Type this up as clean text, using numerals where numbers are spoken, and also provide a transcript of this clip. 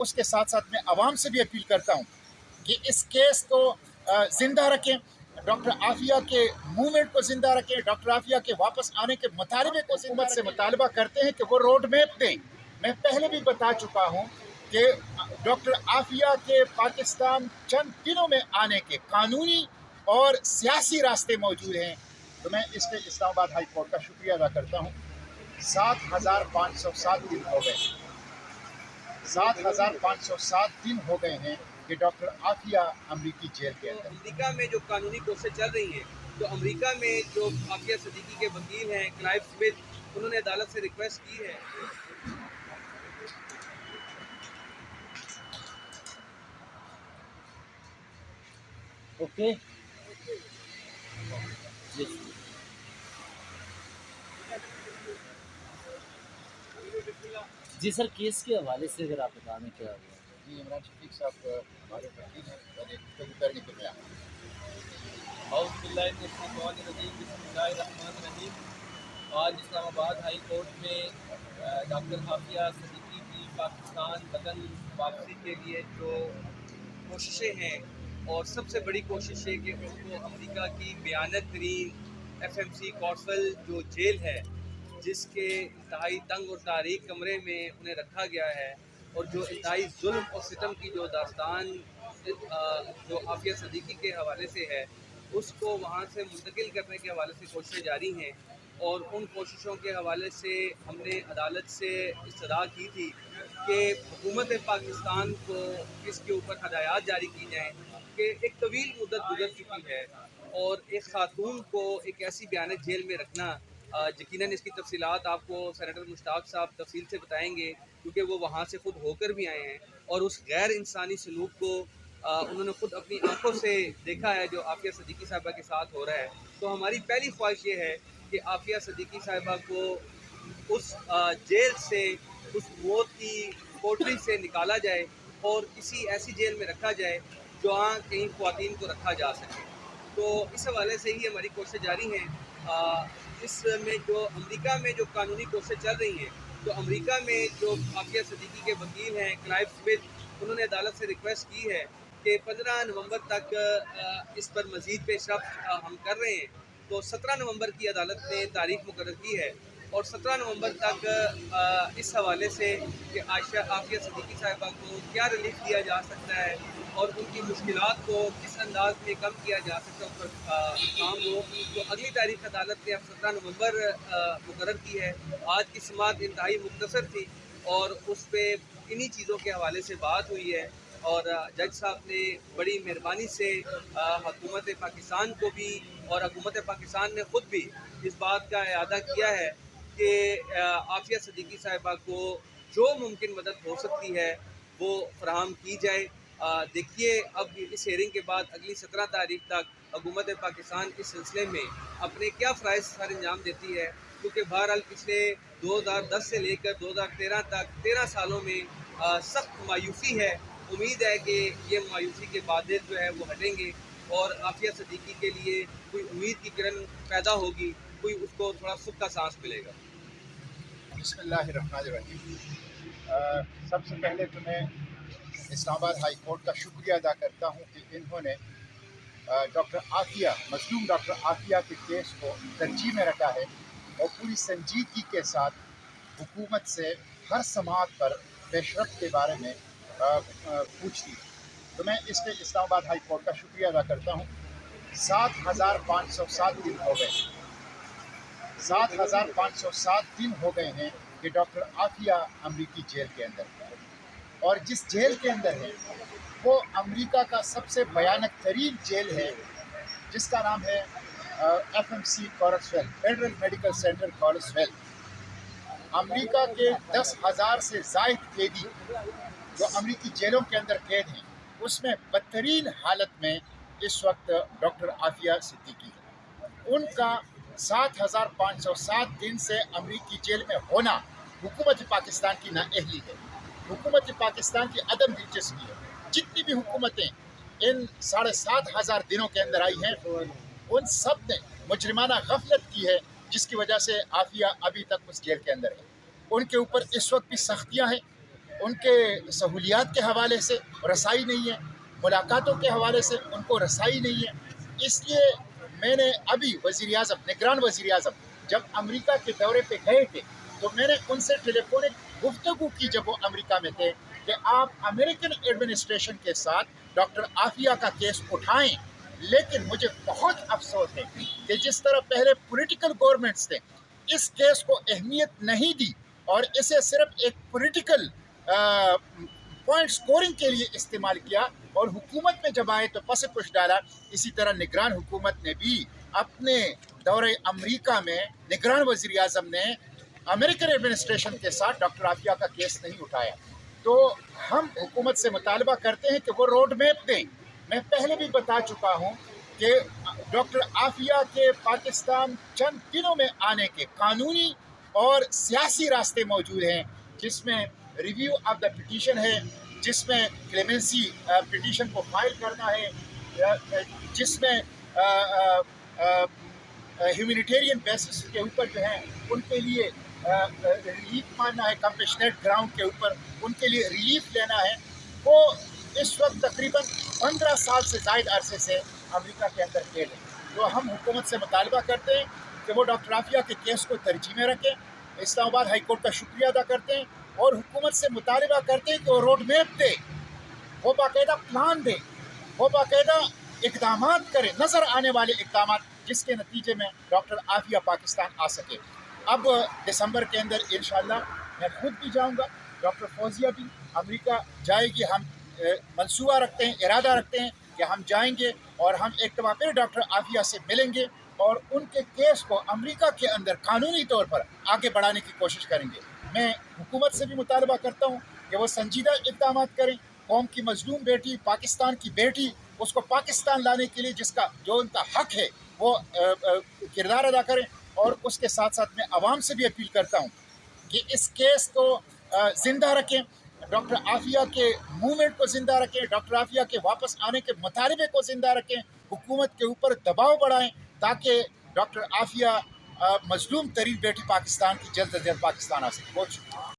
اس کے ساتھ ساتھ میں عوام سے بھی اپیل کرتا ہوں کہ اس کیس کو زندہ رکھیں، ڈاکٹر عافیہ کے موومنٹ کو زندہ رکھیں، ڈاکٹر عافیہ کے واپس آنے کے مطالبے کو حکومت سے مطالبہ کرتے ہیں کہ وہ روڈ میپ دیں۔ میں پہلے بھی بتا چکا ہوں کہ ڈاکٹر عافیہ کے پاکستان چند دنوں میں آنے کے قانونی اور سیاسی راستے موجود ہیں۔ تو میں اس کے اسلام آباد ہائی کورٹ کا شکریہ ادا کرتا ہوں۔ 7,507 دن ہو گئے، 7,507 دن ہو گئے ہیں کہ ڈاکٹر عافیہ امریکی جیل کے اندر۔ امریکہ میں جو قانونی کوششیں چل رہی ہیں، تو امریکہ میں جو عافیہ صدیقی کے وکیل ہیں کلائیو سمتھ، انہوں نے عدالت سے ریکویسٹ کی ہے اوکے جی سر، کیس کے حوالے سے اگر آپ بتانا کیا ہوا؟ جی، عمران شفیق صاحب ہمارے وکیل ہیں، پہلے گفتگو کرنے کے میں اعوذ باللہ من الشیطان الرجیم، بسم اللہ الرحمن الرحیم۔ آج اسلام آباد ہائی کورٹ میں ڈاکٹر عافیہ صدیقی کی پاکستان وطن واپسی کے لیے جو کوششیں ہیں، اور سب سے بڑی کوشش ہے کہ ان کو امریکہ کی بھیانک ترین FMC کارسل جو جیل ہے، جس کے انتہائی تنگ اور تاریک کمرے میں انہیں رکھا گیا ہے، اور جو انتہائی ظلم اور ستم کی جو داستان جو عافیہ صدیقی کے حوالے سے ہے، اس کو وہاں سے منتقل کرنے کے حوالے سے کوششیں جاری ہیں۔ اور ان کوششوں کے حوالے سے ہم نے عدالت سے استدعا کی تھی کہ حکومت پاکستان کو اس کے اوپر ہدایات جاری کی جائیں کہ ایک طویل مدت گزر چکی ہے، اور ایک خاتون کو ایک ایسی بھیانک جیل میں رکھنا، یقیناً اس کی تفصیلات آپ کو سینیٹر مشتاق صاحب تفصیل سے بتائیں گے، کیونکہ وہ وہاں سے خود ہو کر بھی آئے ہیں، اور اس غیر انسانی سلوک کو انہوں نے خود اپنی آنکھوں سے دیکھا ہے جو عافیہ صدیقی صاحبہ کے ساتھ ہو رہا ہے۔ تو ہماری پہلی خواہش یہ ہے کہ عافیہ صدیقی صاحبہ کو اس جیل سے، اس موت کی کوٹری سے نکالا جائے، اور کسی ایسی جیل میں رکھا جائے جہاں کہیں خواتین کو رکھا جا سکے۔ تو اس حوالے سے ہی ہماری کوششیں جاری ہیں۔ اس میں جو امریکہ میں جو قانونی کوششیں چل رہی ہیں، تو امریکہ میں جو عافیہ صدیقی کے وکیل ہیں کلائیو سمتھ، انہوں نے عدالت سے ریکویسٹ کی ہے کہ 15 نومبر تک اس پر مزید پیش رفت ہم کر رہے ہیں۔ تو 17 نومبر کی عدالت نے تاریخ مقرر کی ہے، اور 17 نومبر تک اس حوالے سے کہ عافیہ صدیقی صاحبہ کو کیا ریلیف دیا جا سکتا ہے اور ان کی مشکلات کو کس انداز میں کم کیا جا سکتا ہے، اس پر کام ہو۔ تو اگلی تاریخ عدالت نے اب 17 نومبر مقرر کی ہے۔ آج کی سماعت انتہائی مختصر تھی، اور اس پہ انہی چیزوں کے حوالے سے بات ہوئی ہے، اور جج صاحب نے بڑی مہربانی سے حکومت پاکستان کو بھی، اور حکومت پاکستان نے خود بھی اس بات کا اعادہ کیا ہے کہ عافیہ صدیقی صاحبہ کو جو ممکن مدد ہو سکتی ہے وہ فراہم کی جائے۔ دیکھیے اب اس ہیئرنگ کے بعد اگلی 17 تاریخ تک حکومت پاکستان اس سلسلے میں اپنے کیا فرائض سر انجام دیتی ہے، کیونکہ بہرحال پچھلے 2010 سے لے کر 2013 تک 13 سالوں میں سخت مایوسی ہے۔ امید ہے کہ یہ مایوسی کے بادل جو ہے وہ ہٹیں گے، اور عافیہ صدیقی کے لیے کوئی امید کی کرن پیدا ہوگی، کوئی اس کو تھوڑا سکھ کا سانس ملے گا۔ بسم اللہ الرحمن الرحیم۔ سب سے پہلے تو میں اسلام آباد ہائی کورٹ کا شکریہ ادا کرتا ہوں کہ انہوں نے ڈاکٹر عافیہ، مظلوم ڈاکٹر عافیہ کے کیس کو ترجیح میں رکھا ہے، اور پوری سنجیدگی کے ساتھ حکومت سے ہر سماعت پر پیش رفت کے بارے میں پوچھتی ہے۔ تو میں اس پہ اسلام آباد ہائی کورٹ کا شکریہ ادا کرتا ہوں۔ 7,507 دن ہو گئے، 7,507 دن ہو گئے ہیں کہ ڈاکٹر عافیہ امریکی جیل کے اندر ہے، اور جس جیل کے اندر ہے وہ امریکہ کا سب سے بھیانک ترین جیل ہے، جس کا نام ہے FMC کارسویل، فیڈرل میڈیکل سینٹر کارسویل۔ امریکہ کے 10,000 سے زائد قیدی جو امریکی جیلوں کے اندر قید ہیں، اس میں بدترین حالت میں اس وقت ڈاکٹر عافیہ صدیقی ہے۔ ان کا 7,507 دن سے امریکی جیل میں ہونا حکومت پاکستان کی نااہلی ہے، حکومت پاکستان کی عدم دلچسپی ہے۔ جتنی بھی حکومتیں ان 7,500 دنوں کے اندر آئی ہیں، ان سب نے مجرمانہ غفلت کی ہے، جس کی وجہ سے عافیہ ابھی تک اس جیل کے اندر ہے۔ ان کے اوپر اس وقت بھی سختیاں ہیں، ان کے سہولیات کے حوالے سے رسائی نہیں ہے، ملاقاتوں کے حوالے سے ان کو رسائی نہیں ہے۔ اس لیے میں نے ابھی وزیر اعظم، نگران وزیر اعظم جب امریکہ کے دورے پہ گئے تھے تو میں نے ان سے ٹیلی فونک گفتگو کی جب وہ امریکہ میں تھے کہ آپ امریکن ایڈمنسٹریشن کے ساتھ ڈاکٹر عافیہ کا کیس اٹھائیں، لیکن مجھے بہت افسوس ہے کہ جس طرح پہلے پولیٹیکل گورنمنٹس نے اس کیس کو اہمیت نہیں دی اور اسے صرف ایک پولیٹیکل پوائنٹ سکورنگ کے لیے استعمال کیا اور حکومت میں جب آئے تو پس پش ڈالا، اسی طرح نگران حکومت نے بھی اپنے دورے امریکہ میں نگران وزیر اعظم نے امریکن ایڈمنسٹریشن کے ساتھ ڈاکٹر عافیہ کا کیس نہیں اٹھایا۔ تو ہم حکومت سے مطالبہ کرتے ہیں کہ وہ روڈ میپ دیں۔ میں پہلے بھی بتا چکا ہوں کہ ڈاکٹر عافیہ کے پاکستان چند دنوں میں آنے کے قانونی اور سیاسی راستے موجود ہیں، جس میں ریویو آف دا پٹیشن ہے، جس میں کلیمنسی پٹیشن کو فائل کرنا ہے، جس میں ہیومینیٹیرین بیسس کے اوپر جو ہے ان کے لیے ریلیف ماننا ہے، کمپیشنیٹ گراؤنڈ کے اوپر ان کے لیے ریلیف لینا ہے۔ وہ اس وقت تقریباً 15 سال سے زائد عرصے سے امریکہ کے اندر قید ہے۔ تو ہم حکومت سے مطالبہ کرتے ہیں کہ وہ ڈاکٹر عافیہ کے کیس کو ترجیح میں رکھیں۔ اسلام آباد ہائی کورٹ کا شکریہ ادا کرتے ہیں اور حکومت سے مطالبہ کرتے ہیں کہ وہ روڈ میپ دے، وہ باقاعدہ پلان دے، وہ باقاعدہ اقدامات کرے، نظر آنے والے اقدامات، جس کے نتیجے میں ڈاکٹر عافیہ پاکستان آ سکے۔ اب دسمبر کے اندر انشاءاللہ میں خود بھی جاؤں گا، ڈاکٹر فوزیہ بھی امریکہ جائے گی۔ ہم منصوبہ رکھتے ہیں، ارادہ رکھتے ہیں کہ ہم جائیں گے اور ہم ایک دفعہ پھر ڈاکٹر عافیہ سے ملیں گے اور ان کے کیس کو امریکہ کے اندر قانونی طور پر آگے بڑھانے کی کوشش کریں گے۔ میں حکومت سے بھی مطالبہ کرتا ہوں کہ وہ سنجیدہ اقدامات کریں، قوم کی مظلوم بیٹی، پاکستان کی بیٹی، اس کو پاکستان لانے کے لیے جو ان کا حق ہے وہ کردار ادا کریں۔ اور اس کے ساتھ ساتھ میں عوام سے بھی اپیل کرتا ہوں کہ اس کیس کو زندہ رکھیں، ڈاکٹر عافیہ کے موومنٹ کو زندہ رکھیں، ڈاکٹر عافیہ کے واپس آنے کے مطالبے کو زندہ رکھیں، حکومت کے اوپر دباؤ بڑھائیں تاکہ ڈاکٹر عافیہ مظلوم ترین بیٹی پاکستان کی جلد از جلد پاکستان آ سکے۔ بہت شکریہ۔